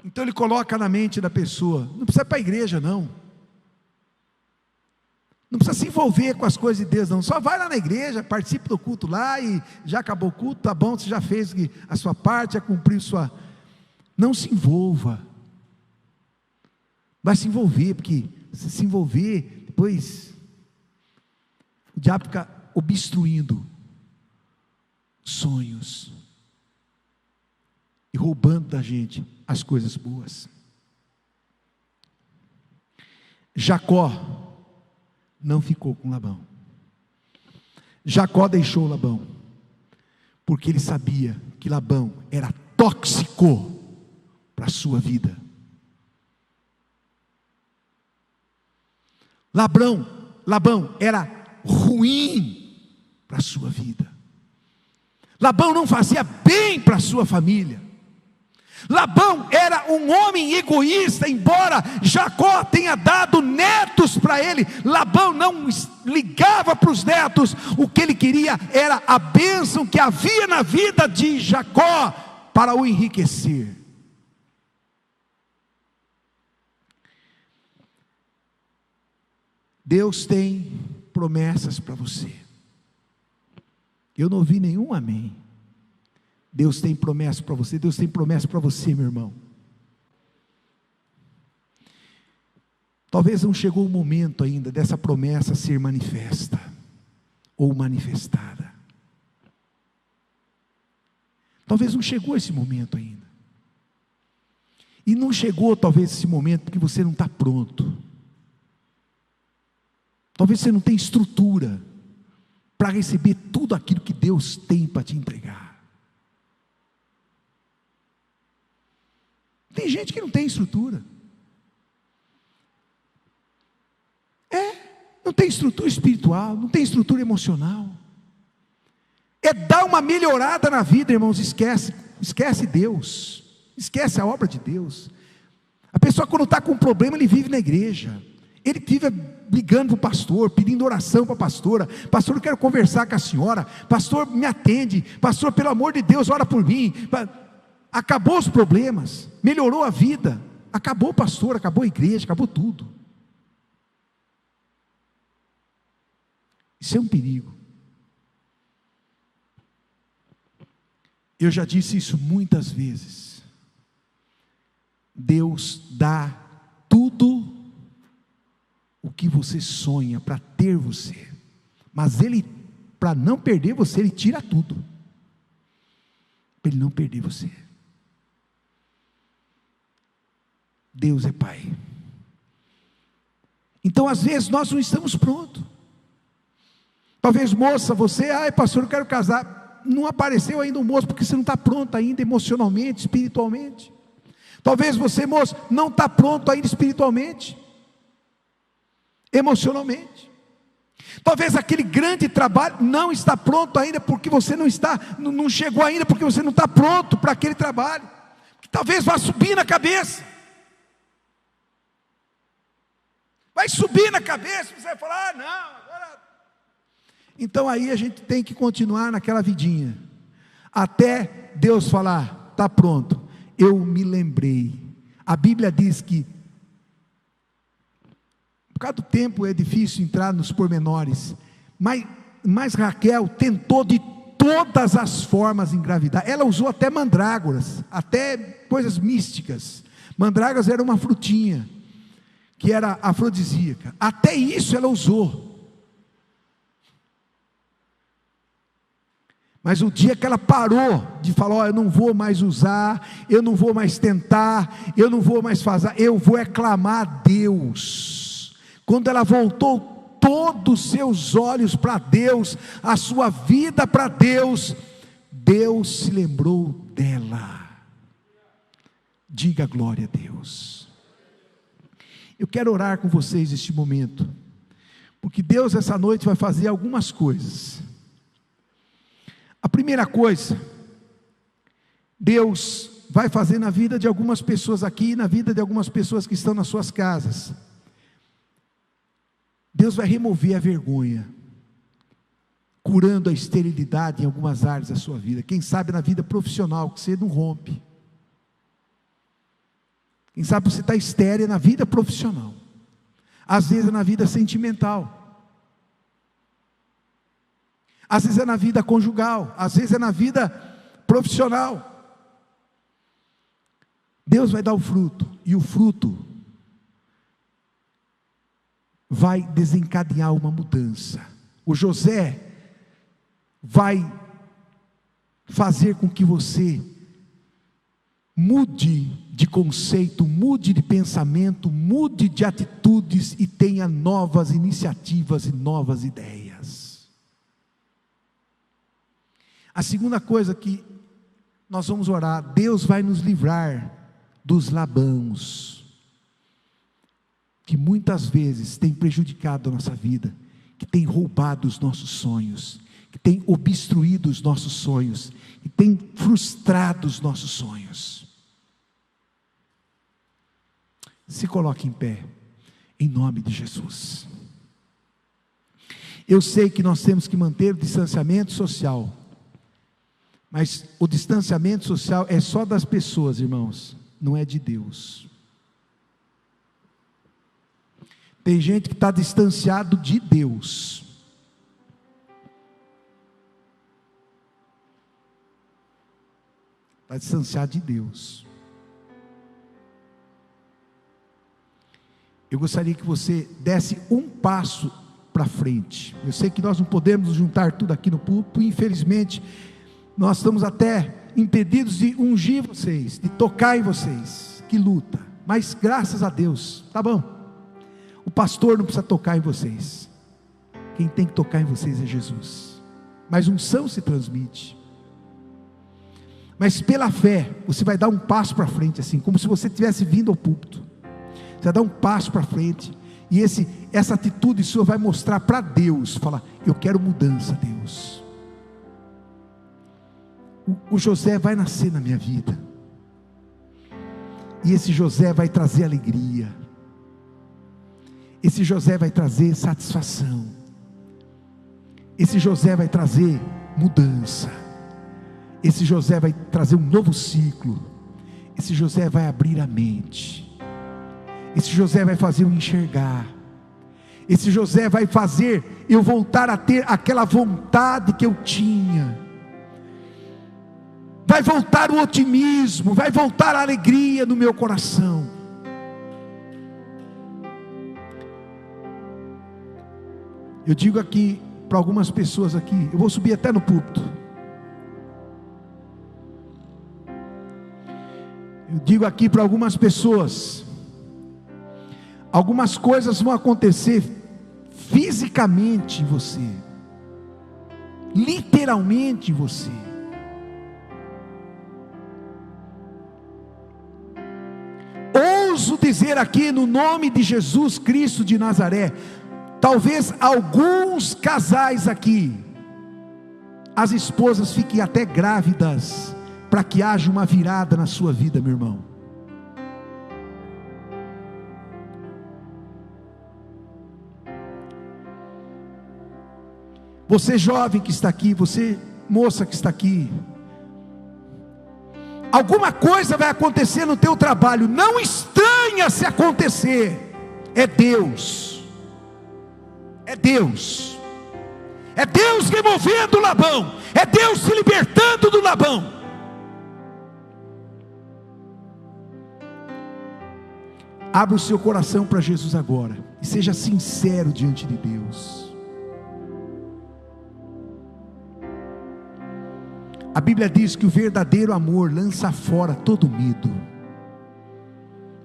[SPEAKER 1] Então ele coloca na mente da pessoa: não precisa ir para a igreja não Não precisa se envolver com as coisas de Deus, não. Só vai lá na igreja, participe do culto lá e já acabou o culto, tá bom, você já fez a sua parte, já cumpriu sua... Não se envolva. Vai se envolver, porque se envolver, depois o diabo fica obstruindo sonhos e roubando da gente as coisas boas. Jacó não ficou com Labão. Jacó deixou Labão, porque ele sabia que Labão era tóxico para a sua vida. Labão era ruim para a sua vida. Labão não fazia bem para a sua família. Labão era um homem egoísta, embora Jacó tenha dado netos para ele. Labão não ligava para os netos, o que ele queria era a bênção que havia na vida de Jacó para o enriquecer. Deus tem promessas para você. Eu não ouvi nenhum amém. Deus tem promessa para você, Deus tem promessa para você, meu irmão. Talvez não chegou o momento ainda dessa promessa ser manifesta, ou manifestada. Talvez não chegou esse momento ainda. E não chegou talvez esse momento porque você não está pronto. Talvez você não tenha estrutura para receber tudo aquilo que Deus tem para te entregar. Tem gente que não tem estrutura. Não tem estrutura espiritual, não tem estrutura emocional. É dar uma melhorada na vida, irmãos. Esquece Deus, esquece a obra de Deus. A pessoa, quando está com um problema, ele vive na igreja, ele vive ligando para o pastor, pedindo oração para a pastora. Pastor, eu quero conversar com a senhora. Pastor, me atende. Pastor, pelo amor de Deus, ora por mim. Acabou os problemas, melhorou a vida, acabou o pastor, acabou a igreja, acabou tudo. Isso é um perigo. Eu já disse isso muitas vezes. Deus dá tudo o que você sonha para ter você, mas Ele, para não perder você, Ele tira tudo, para Ele não perder você. Deus é Pai. Então às vezes nós não estamos prontos. Talvez, moça, você, pastor, eu quero casar. Não apareceu ainda um moço, porque você não está pronto ainda emocionalmente, espiritualmente. Talvez você, moço, não está pronto ainda espiritualmente, emocionalmente. Talvez aquele grande trabalho não está pronto ainda, porque você não chegou ainda, porque você não está pronto para aquele trabalho, que talvez vá subir na cabeça. Vai subir na cabeça, você vai falar, não, agora... Então aí a gente tem que continuar naquela vidinha, até Deus falar, está pronto, eu me lembrei. A Bíblia diz que, por causa do tempo é difícil entrar nos pormenores, mas Raquel tentou de todas as formas engravidar. Ela usou até mandrágoras, até coisas místicas. Mandrágoras era uma frutinha que era afrodisíaca, até isso ela usou. Mas o dia que ela parou de falar, eu não vou mais usar, eu não vou mais tentar, eu não vou mais fazer, eu vou clamar a Deus. Quando ela voltou todos os seus olhos para Deus, a sua vida para Deus, Deus se lembrou dela. Diga glória a Deus. Eu quero orar com vocês neste momento, porque Deus essa noite vai fazer algumas coisas. A primeira coisa, Deus vai fazer na vida de algumas pessoas aqui, e na vida de algumas pessoas que estão nas suas casas. Deus vai remover a vergonha, curando a esterilidade em algumas áreas da sua vida. Quem sabe na vida profissional, que você não rompe. Quem sabe você está estéril na vida profissional, às vezes na vida sentimental. às vezes é na vida conjugal, às vezes é na vida profissional. Deus vai dar o fruto, e o fruto vai desencadear uma mudança. O José vai fazer com que você mude de conceito, mude de pensamento, mude de atitudes e tenha novas iniciativas e novas ideias. A segunda coisa que nós vamos orar: Deus vai nos livrar dos Labãos, que muitas vezes tem prejudicado a nossa vida, que tem roubado os nossos sonhos, que tem obstruído os nossos sonhos, que tem frustrado os nossos sonhos. Se coloque em pé, em nome de Jesus. Eu sei que nós temos que manter o distanciamento social, mas o distanciamento social é só das pessoas, irmãos, não é de Deus. Tem gente que está distanciado de Deus. Está distanciado de Deus. Eu gostaria que você desse um passo para frente. Eu sei que nós não podemos juntar tudo aqui no púlpito, infelizmente, nós estamos até impedidos de ungir vocês, de tocar em vocês, que luta, mas graças a Deus, tá bom, o pastor não precisa tocar em vocês, quem tem que tocar em vocês é Jesus, mas unção se transmite, mas pela fé, você vai dar um passo para frente, assim, como se você tivesse vindo ao púlpito, você vai dar um passo para frente, e essa atitude sua vai mostrar para Deus, falar: eu quero mudança, Deus. O José vai nascer na minha vida, e esse José vai trazer alegria, esse José vai trazer satisfação, esse José vai trazer mudança, esse José vai trazer um novo ciclo, esse José vai abrir a mente, esse José vai fazer eu enxergar, esse José vai fazer eu voltar a ter aquela vontade que eu tinha, vai voltar o otimismo, vai voltar a alegria no meu coração. Eu digo aqui para algumas pessoas aqui, eu vou subir até no púlpito, eu digo aqui para algumas pessoas, algumas coisas vão acontecer fisicamente em você, literalmente em você. Ouso dizer aqui no nome de Jesus Cristo de Nazaré, talvez alguns casais aqui, as esposas fiquem até grávidas, para que haja uma virada na sua vida, meu irmão. Você jovem que está aqui, você moça que está aqui, alguma coisa vai acontecer no teu trabalho, não estranha se acontecer, é Deus, é Deus, é Deus removendo o Labão, é Deus se libertando do Labão. Abra o seu coração para Jesus agora, e seja sincero diante de Deus. A Bíblia diz que o verdadeiro amor lança fora todo medo.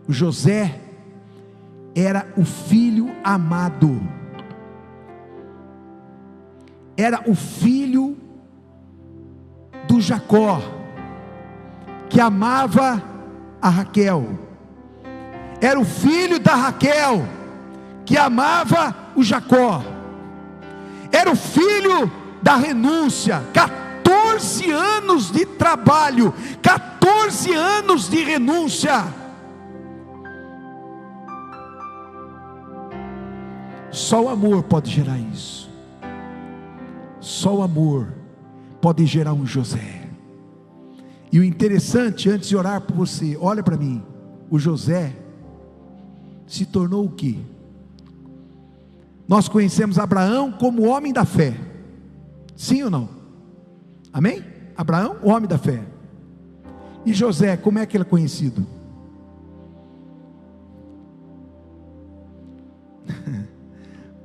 [SPEAKER 1] O José era o filho amado, era o filho do Jacó, que amava a Raquel, era o filho da Raquel, que amava o Jacó, era o filho da renúncia. 14 anos de trabalho, 14 anos de renúncia. Só o amor pode gerar isso. Só o amor pode gerar um José. E o interessante, antes de orar por você, olha para mim, o José se tornou o quê? Nós conhecemos Abraão como homem da fé, Sim ou não? Amém? Abraão, o homem da fé. E José, como é que ele é conhecido?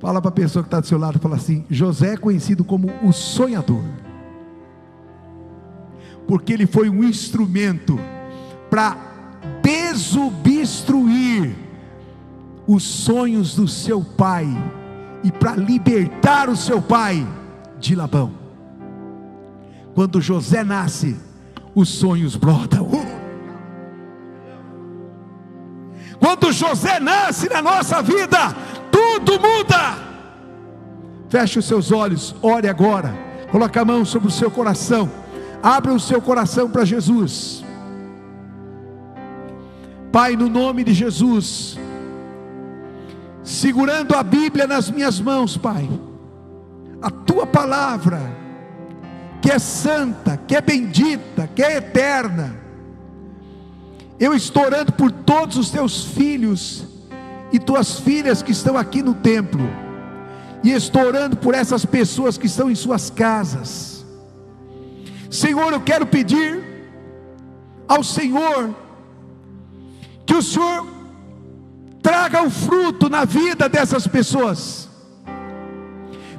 [SPEAKER 1] Fala para a pessoa que está do seu lado, fala assim: José é conhecido como o sonhador, porque ele foi um instrumento para desobstruir os sonhos do seu pai e para libertar o seu pai de Labão. Quando José nasce, os sonhos brotam. Quando José nasce na nossa vida, tudo muda. Feche os seus olhos, ore agora, coloque a mão sobre o seu coração, abra o seu coração para Jesus. Pai, no nome de Jesus, segurando a Bíblia nas minhas mãos, Pai, a tua palavra, que é santa, que é bendita, que é eterna, eu estou orando por todos os teus filhos e tuas filhas que estão aqui no templo, e estou orando por essas pessoas que estão em suas casas. Senhor, eu quero pedir ao Senhor, que o Senhor traga o fruto na vida dessas pessoas.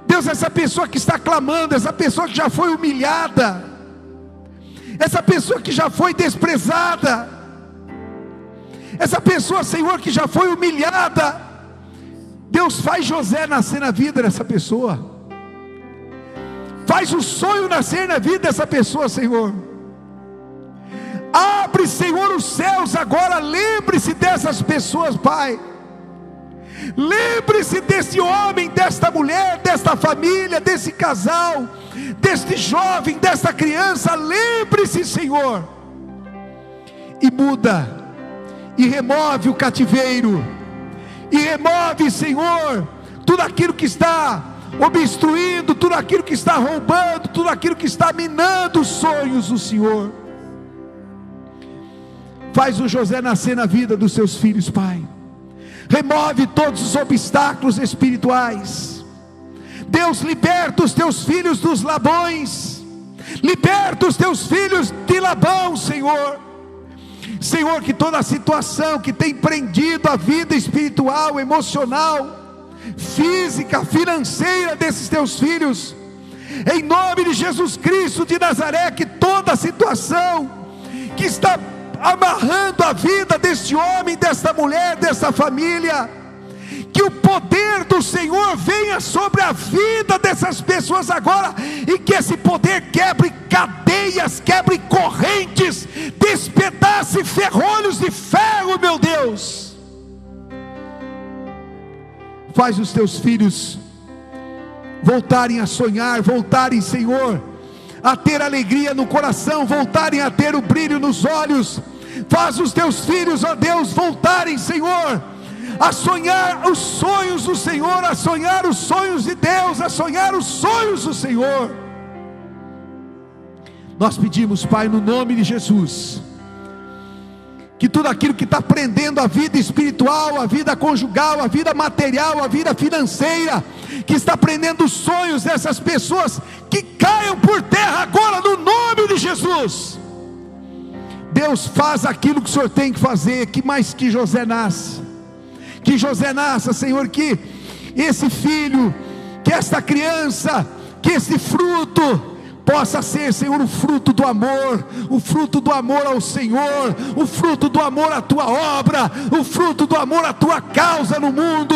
[SPEAKER 1] Deus, essa pessoa que está clamando, essa pessoa que já foi humilhada, essa pessoa que já foi desprezada, essa pessoa, Senhor, que já foi humilhada, Deus, faz José nascer na vida dessa pessoa, faz o sonho nascer na vida dessa pessoa, Senhor. Abre, Senhor, os céus agora, lembre-se dessas pessoas, Pai. Lembre-se desse homem, desta mulher, desta família, desse casal, deste jovem, desta criança. Lembre-se, Senhor, e muda, e remove o cativeiro, e remove, Senhor, tudo aquilo que está obstruindo, tudo aquilo que está roubando, tudo aquilo que está minando os sonhos do Senhor. Faz o José nascer na vida dos seus filhos, Pai. Remove todos os obstáculos espirituais. Deus, liberta os teus filhos dos Labões, liberta os teus filhos de Labão, Senhor. Senhor, que toda a situação que tem prendido a vida espiritual, emocional, física, financeira desses teus filhos, em nome de Jesus Cristo de Nazaré, que toda a situação que está amarrando a vida deste homem, desta mulher, dessa família, que o poder do Senhor venha sobre a vida dessas pessoas agora, e que esse poder quebre cadeias, quebre correntes, despedace ferrolhos de ferro, meu Deus. Faz os teus filhos voltarem a sonhar, voltarem, Senhor, a ter alegria no coração, voltarem a ter o brilho nos olhos. Faz os teus filhos, ó Deus, voltarem, Senhor, a sonhar os sonhos do Senhor, a sonhar os sonhos de Deus, a sonhar os sonhos do Senhor. Nós pedimos, Pai, no nome de Jesus, que tudo aquilo que está prendendo a vida espiritual, a vida conjugal, a vida material, a vida financeira, que está prendendo os sonhos dessas pessoas, que caiam por terra agora no nome de Jesus. Deus, faz aquilo que o Senhor tem que fazer, que mais que José nasça, que José nasça, Senhor, que esse filho, que esta criança, que esse fruto possa ser, Senhor, o fruto do amor ao Senhor, o fruto do amor à tua obra, o fruto do amor à tua causa no mundo,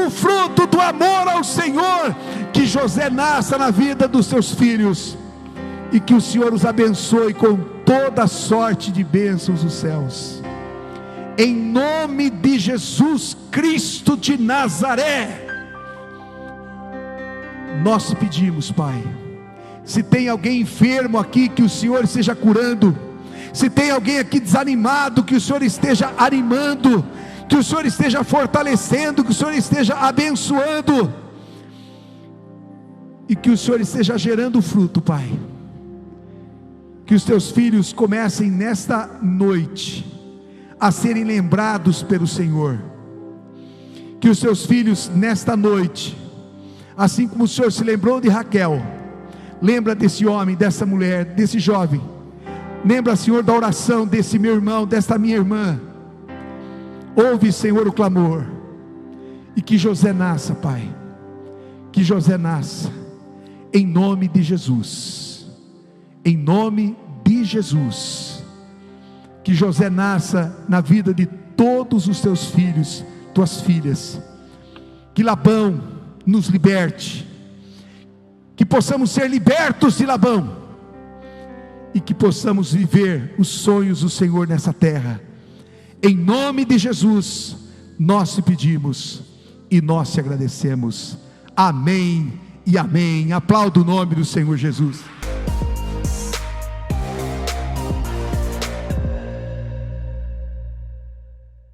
[SPEAKER 1] o fruto do amor ao Senhor. Que José nasça na vida dos seus filhos, e que o Senhor os abençoe com toda sorte de bênçãos dos céus, em nome de Jesus Cristo de Nazaré. Nós pedimos, Pai, se tem alguém enfermo aqui, que o Senhor esteja curando. Se tem alguém aqui desanimado, que o Senhor esteja animando, que o Senhor esteja fortalecendo, que o Senhor esteja abençoando, e que o Senhor esteja gerando fruto, Pai. Que os teus filhos comecem nesta noite a serem lembrados pelo Senhor. Que os teus filhos nesta noite, assim como o Senhor se lembrou de Raquel, lembra desse homem, dessa mulher, desse jovem. Lembra, Senhor, da oração desse meu irmão, desta minha irmã. Ouve, Senhor, o clamor. E que José nasça, Pai. Que José nasça, em nome de Jesus. Em nome de Jesus. Que José nasça na vida de todos os teus filhos, tuas filhas. Que Labão nos liberte. Que possamos ser libertos de Labão. E que possamos viver os sonhos do Senhor nessa terra. Em nome de Jesus, nós te pedimos e nós te agradecemos. Amém e amém. Aplauda o nome do Senhor Jesus.